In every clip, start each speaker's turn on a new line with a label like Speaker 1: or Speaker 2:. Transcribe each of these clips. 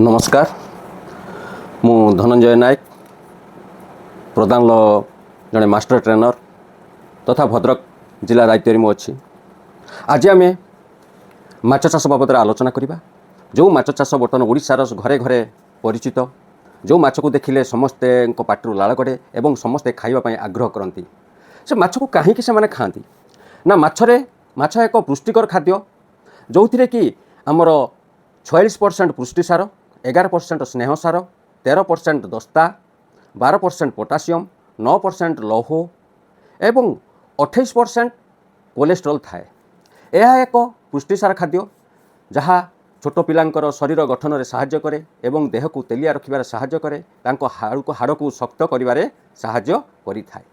Speaker 1: नमस्कार मु धनंजय नायक प्रधान जड़े मास्टर ट्रेनर तथा भद्रक जिला दायित्व में अच्छी आज आम माछ चाष बाबद आलोचना करवा। जो माछ चाष बर्तमान ओडिशार घरे घरे परिचित, जो माछ को देखिले समस्ते पाटरू लाल कड़े एवं समस्ते खाइबा आग्रह करती। से माछ को कहीं से खाती ना माछ एक पुष्टिकर खाद्य जो थी कि आमर 46% पुष्टिसार, 11% स्नेह सार, 13% दस्ता, 12% पोटासियम, 9% लौह एवं 28% कोलेस्ट्रॉल थाए। यह एक पुष्टिसार खाद्य जहाँ छोट पिलांकर शरीर गठन में साहाय्य करे एवं देह को तेलिया रखिबार साहाय्य करे, तांको हाड़ को शक्त करिबारे साहाय्य करिथाए।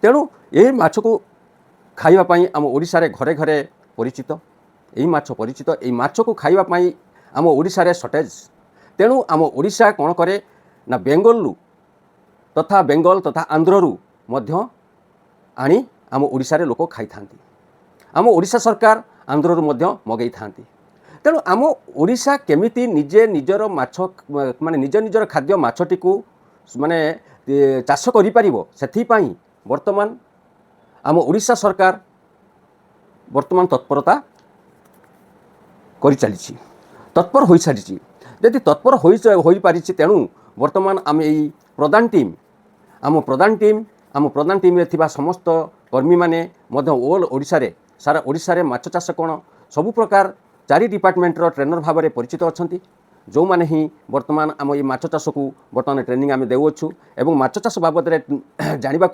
Speaker 1: तेणु यही माछ को खाइबा पई आम ओडिशा रे घरे घरे परिचित, यही माछ परिचित। यही माछ को खाइबा पई आम ओडिशा रे शॉर्टेज। तेणु आम ओडिशा कौन करे ना बेंगलू बेंगल तथा आंध्ररू मध्य आनी आम ओडिशा रे लोक खाई थांती। आम ओडिशा सरकार आंध्ररू मध्य मगई थांती। तेणु आम ओडिशा केमिति निजे निजर माछ माने निजर खाद्य माछटी को माने चाष करि परिबो, सेथि पई वर्तमान आम ओडिशा सरकार वर्तमान तत्परता करि चलिछि, तत्पर होई सारिछि। यदि तत्पर होई पारिछि तेणु वर्तमान आम यही प्रधान टीम रे थिबा समस्त कर्मी माने मध्य ओल ओडिशा रे सारा ओडिशा रे माछ चाष कोन सबु प्रकार 4 डिपार्टमेंट रो ट्रेनर भाव में परिचित अछंती। जो माने ही वर्तमान आम ये माछ चाष को वर्तमान ट्रेनिंग आम देउछु एवं माछ चाष बाबद रे जानिबा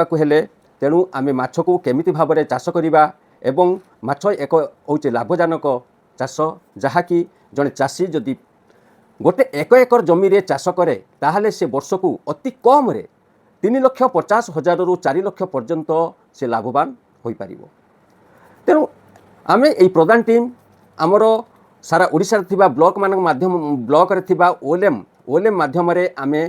Speaker 1: को हेले तेणु आम माछ को केमिति भाव में चाष करिबा एवं माछ एक होचे लाभजनक चाष, जहाँकि जड़े चाषी जदि गोटे 1 एकर जमी रे चाष करे ताहले से वर्ष को अति कम रे 3,50,000 रु 4 लाख पर्यंत से लाभवान होई पारिबो। तेणु आमे एई प्रधान टीम आमर सारा ओडिशा रे थिबा ब्लॉक मान माध्यम ब्लॉक रे थिबा ओएलएम माध्यम रे आमे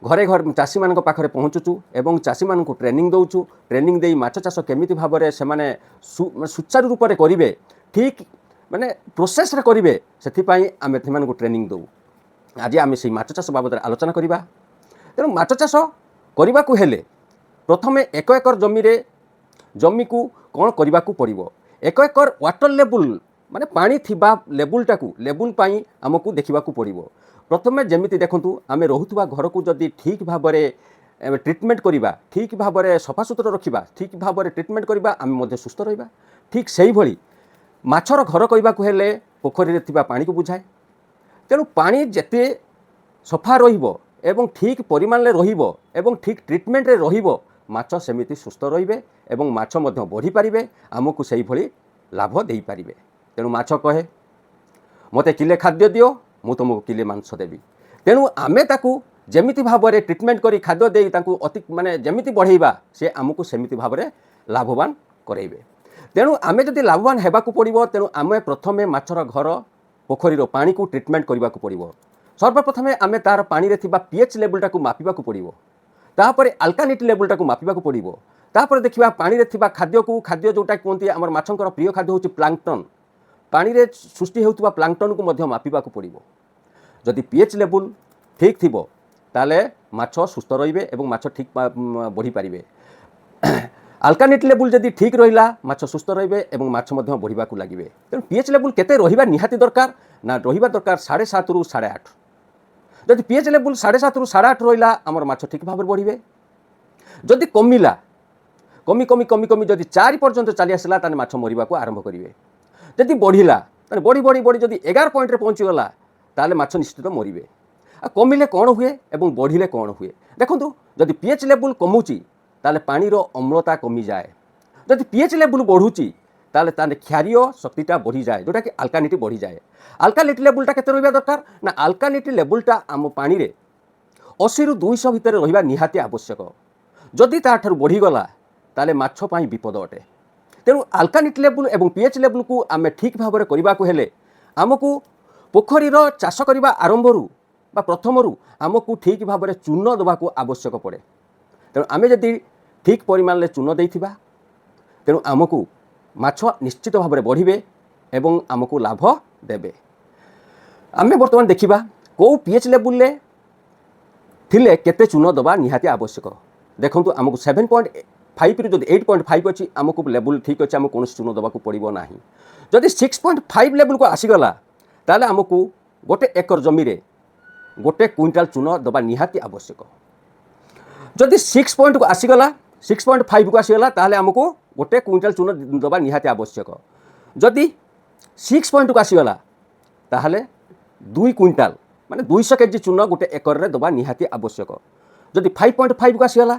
Speaker 1: घरे घर चाषी मान पाखरे पहुँचुचु एवं चाषी मान को ट्रेनिंग दउचु। ट्रेनिंग देई माछ चाष केमिति भाव में से माने सुचारू रूप से करिवे, ठीक माने प्रोसेस रे करिवे, सेथि पई आमे थेमान को ट्रेनिंग दउ। आज आमे से माछ चाष बाबद आलोचना करिबा। तेणु माछ चाष करिबा को हेले प्रथमे 1 एकर जमी को कौन करिबा को पड़िबो। 1 एकर वाटर लेवल माने पानी थिबा लेवल पाई आमको देखा पड़िबो। प्रथमे जमिति देखंतु आमे रहुतबा घर को जदि ठीक भाव में ट्रीटमेंट करिबा, ठीक भाव में सफा सुतरा रखिबा, ठीक भाव में ट्रीटमेंट करिबा, आमे मध्य सुस्थ रहिबा। ठीक सेही भली माछर घर कहबा को हेले पोखरी रे थिबा पानी को बुझाए। तेणु पानी जेते सफा रहिबो एवं ठीक परिमाण रे रहिबो एवं ठीक ट्रीटमेंट रे रहिबो, माछ सेमिति सुस्थ रहिबे एवं माछ मध्य बढ़ी पारिबे, आमको सेही भली लाभ देई पारिबे। तेणु माछ कहे मते किले खाद्य दियो, मु तुमको किले मांस देवी। तेणु आमे ताकू जेमिति भाव में ट्रीटमेंट करी खाद्य देई ताकू अति माने जेमिति बढ़ेबा से आमको सेमिति भाव में लाभवान करेबे। तेणु आमे जदि लाभवान हेबा को पड़िबो, तेणु आमे प्रथमे माछर घर पोखरीर पानी को ट्रीटमेंट करबा को पड़िबो। सर्वप्रथमे आमे तार पानी रे थिबा पीएच लेवलटा को मापिबा को पड़िबो, तापरे अल्कालिटी लेवलटा को मापिबा को पड़िबो। तापर देखिबा पानी रे थिबा खाद्य जोटा कोंती हमर माछंकर प्रिय खाद्य होची प्लांकटन, पानी रे सृष्टि हेउतबा प्लांकटन को मध्य मापिबा को पड़िबो। जदि पीएच लेवल ठीक थिबो ताले माछ सुस्थ रहिबे एवं माछ ठीक बढ़ी पारिबे। अल्कालिटी लेवल जदि ठीक रहिला माछ सुस्थ रहिबे एवं माछ मध्य बढ़िबा को लागिबे। तेणु पीएच लेवल केते रहिबा निहाती दरकार ना रहिबा दरकार 7.5 रु 8.5। जदि पीएच लेवल 7.5 रु 8.5 रहिला हमर माछ ठीक भाव बढ़िबे। जदि कमिला कमी कमी कमी कमी जदि 4 पर्यंत चली आसला ताने माछ मरिबा को आरंभ करिवे। जदि बढ़िला ताने बढ़ी जदि 11 पॉइंट रे पहुंची गला ताले माछ निश्चित मरिबे। आ कमिले कौन हुए एवं बढ़िले कौन हुए देखंतु। जदि पीएच लेवल कमुची ताले पानीर अम्लता कमी जाए। जदि पीएच लेवल बढ़ुची ताले क्षारीय शक्तिटा बढ़ी जाए, जोटा कि अल्कालिटी बढ़ी जाए। अल्कालिटी लेवलटा केते रहिबा दरकार ना अल्कालिटी लेवलटा आम पानी रे 80 रु 200 भितर रहिबा निहाती आवश्यक। जदि ताठारु बढ़ी गला ताले माछ पाई विपद अटे। तेणु अल्कालिटी लेवल एवं पीएच लेवल को आमे ठीक भाव में करबा को हेले आमको पोखरीर चाष करबा आरंभरू बा प्रथमरू आमको ठीक भाव में चून दबा को आवश्यक पड़े। तेणु आमे जदि ठीक परिमाण में चून देइथिबा तेणु आमको माछ निश्चित भाव में बढ़िबे एवं आमको लाभ देबे। आमे बर्तमान देखिबा को पीएच लेवल थिले केते चून दबा निहाती आवश्यक। देखंतु आमको 7.5 रु जदि 8.5 अछि आमको लेवल ठीक अछि, आमको कोनोसी चून दबाको पड़िबो नाही। जदि 6.5 लेवल को आसीगला ताले आमको गोटे एकर जमी रे गोटे क्विंटाल चून दबा निहाती आवश्यक। जदि 6 पॉइंट को आसीगला 6.5 को आसीगला ताले आमको गोटे क्विंटाल चून दबा निहाती आवश्यक। जदि 6 पॉइंट को आसीगला ताहले 2 क्विंटाल माने 200 केजी चून गोटे एकर रे दबा निहाती आवश्यक। जदि 5.5 को आसीगला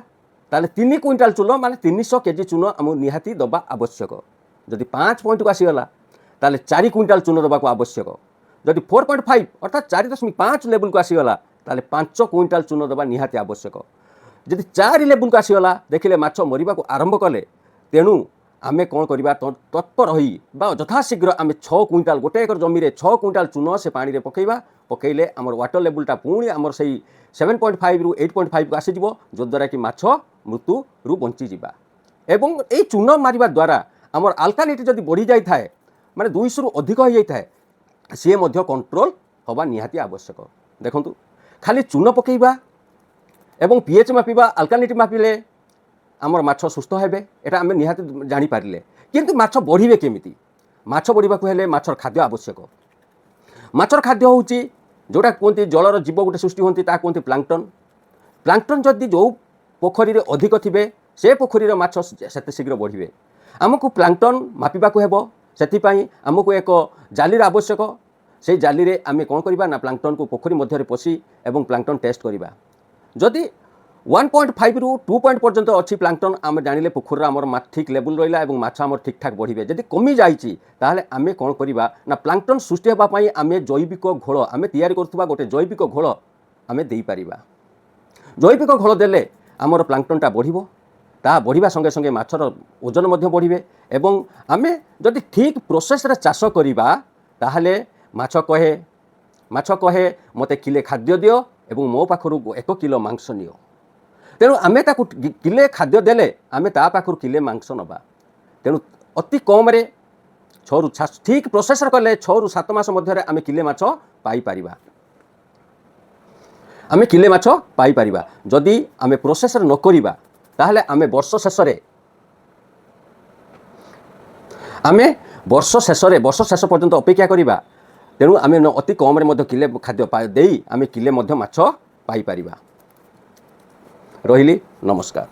Speaker 1: ताहले 3 क्विंटाल चून माने 300 केजी चून आम निहाती दबा आवश्यक। जदि 5 पॉइंट को आसीगला ताहले 4 क्विंटाल चून दबा को आवश्यक। जदि 4.5 अर्थात 4.5 लेवल को आसीगला ताहले 5 क्विंटाल चून दबा निहाती आवश्यक। जदि 4 लेवल को आसीगला देखिले माछ मरिबा को आरंभ कले तेणु आमे कौन करवा तत्पर रही यथाशीघ्र आम 6 क्विंटाल गोटे एकर जमी रे 6 क्विंटाल चून से पानी रे पकेबा। पकेले आमर वाटर लेवलटा पुणी आमर सही 7.5 रु 8.5 को आसीजिवो जद्वारा कि माछ मृत्यु रु बंची जिबा। एवं ए चून मारिबा द्वारा आमर अल्कालिटी जदि बढ़ी जाई थाए माने 200 रु अधिक हो जाई थाए सी मध्य कंट्रोल हवा निहाती आवश्यक। देखंतु खाली चून पकेबा एवं पीएच मापिबा अल्कालिटी मापिले आमर माछ सुस्थ हेबे एटा आमे निहाती जानि पारिले। किंतु माछ बढ़िबे केमिति? माछ बढ़िबा को हेले माछर खाद्य आवश्यक। माछर खाद्य होउची जोटा कोंती जलर जीव गोटे सृष्टि होंती ता कोंती प्लांक्टन। प्लांक्टन जदि जो पोखरी रे अधिक थिबे से पोखरी रे माछ सेते शीघ्र बढ़िबे। आमको प्लांक्टन मापिबा को हेबो सेति पई आमको एक जालीर आवश्यक। से जाली रे आमे कोन करिबा ना प्लांक्टन को पोखरी मध्य रे पसी एवं प्लांक्टन टेस्ट करिबा। जदि 1.5 रु 2 पॉइंट पर्यंत अच्छी प्लांक्टन आम जानिले पोखरी आमर ठीक लेवल रहिला एवं माछ आमर ठीक ठाक बढ़िबे। जदि कमी जाइछि ताहले आमे कोन करिबा ना प्लांक्टन सृष्टि हेबा पई आमे जैविक घोल आमे तैयारी करथुबा गोटे जैविक घोल आमे देई परिबा। जैविक घोल देले आमर प्लांक्टनटा बढ़िबो। ता बढ़िबा संगे संगे माछर ओजन मध्य बढ़िबे एवं आमे जदि ठीक प्रोसेस रे चाष करिबा ताहले माछ कहे मते किले खाद्य दियो एवं मो पाखरु 1 किलो मांस नियो। तेणु आमे ताकु किले खाद्य देले आमे ता पाखरु किले मांस नबा। तेणु अति कम रे 6 रु ठीक प्रोसेस कले 6 रु 7 मास मध्य रे आमे किले माछ पाई परिबा। आमे किले माछ पाई परिबा। जदि आमे प्रोसेस न करिबा ताहले आमे वर्ष शेष पर्यंत अपेक्षा करिबा। तेणु आमे अति कम रे मध्य किले खाद्य देई आमे किले मध्य माछ पाई परिबा। रहिली नमस्कार।